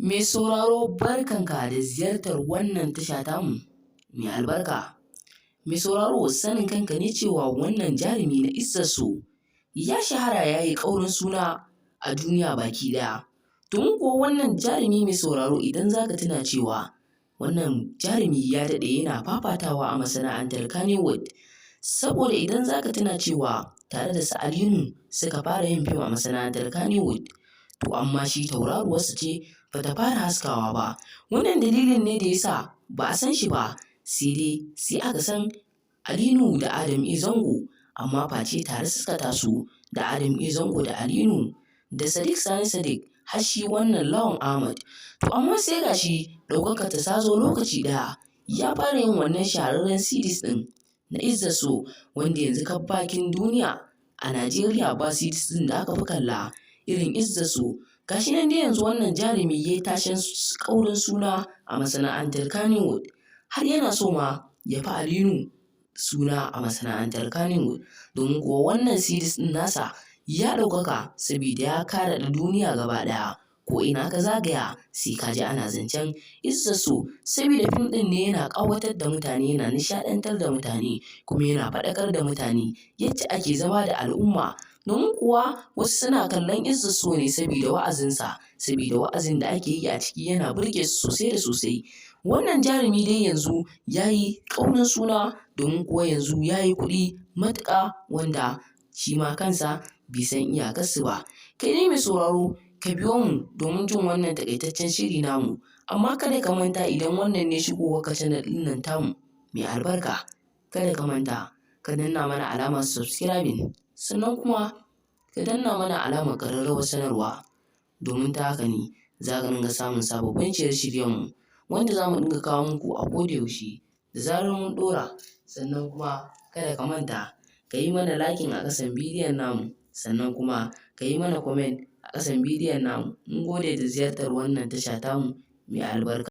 Mai sauraro barkanka da ziyartar wannan tasha tamu mai albarka. Mai sauraro sanin kanka ne cewa wannan jarumi na Izzat So ya shahara ya yi ƙaurin suna a duniya baki ɗaya. Domin kuwa wannan jarumi mai sauraro idan za ka tuna cewa wannan jarumi ya daɗe yana fafatawa a masana'antar Kannywood. Saboda idan za ka tuna cewa tare da su Alinu suka fara yin fim a masana'antar Kannywood. To amma shi tauraruwarsa ce ba ta fara haskawa ba. Wannan dalilin ne da ya sa ba a san shi ba, sai aka san Alinu da Adam E. Zango. Amma face tare suka taso da Adam E. Zango da Alinu da Sadiq Sani Sadiq har shi wannan Lawan Ahmad. To amma sai ga shi ɗaukaka ta sazo lokaci ɗaya ya fara yin wannan shahararren series ɗin na Izzat So wanda yanzu kaf bakin duniya a Najeriya ba series ɗin da aka fi kalla irin Izzat So. Ga shi nan dai yanzu wannan jarumi ya yi tashen ƙaurin suna a masana'antar Kannywood har yana so ma ya fi Alinu suna a masana'antar Kannywood. Domin kuwa wannan series ɗin nasa ya ɗaukaka saboda ya karaɗe duniya gaba ɗaya. Ko ina ka zagaya sai ka ji ana zancen Izzat So saboda fim ɗin ne yana ƙawatar da mutane, yana nishaɗantar da mutane kuma yana faɗakar da mutane yadda ake zama da al'umma. Domin kuwa wasu suna kallon Izzat So ne saboda wa'azinsa, saboda wa'azin da ake yi a ciki yana burge su sosai da sosai. Wannan jarumi dai yanzu ya yi ƙaurin suna domin kuwa yanzu ya yi kuɗi matuƙa wanda shi ma kansa bai san iyakarsu ba. Kai dai mai sauraro ka biyo mu domin jin wannan taƙaitaccen shiri namu. Amma kada ka manta idan wannan ne shigowarka channel ɗin nan tamu mai albarka, kada ka manta ka danna mana alamar subscribing, sannan kuma ka danna mana alamar ƙararrawar sanarwa. Domin ta haka ne za ka dinga samun sababbin shirye-shiryenmu wanda za mu dinga kawo muku a kodayaushe da zarar mun ɗora. Sannan kuma kada ka manta ka yi mana liking a ƙasan bidiyon namu, sannan kuma ka yi mana comment a ƙasan bidiyon namu. Mun gode da ziyartar wannan tasha tamu mai albarka.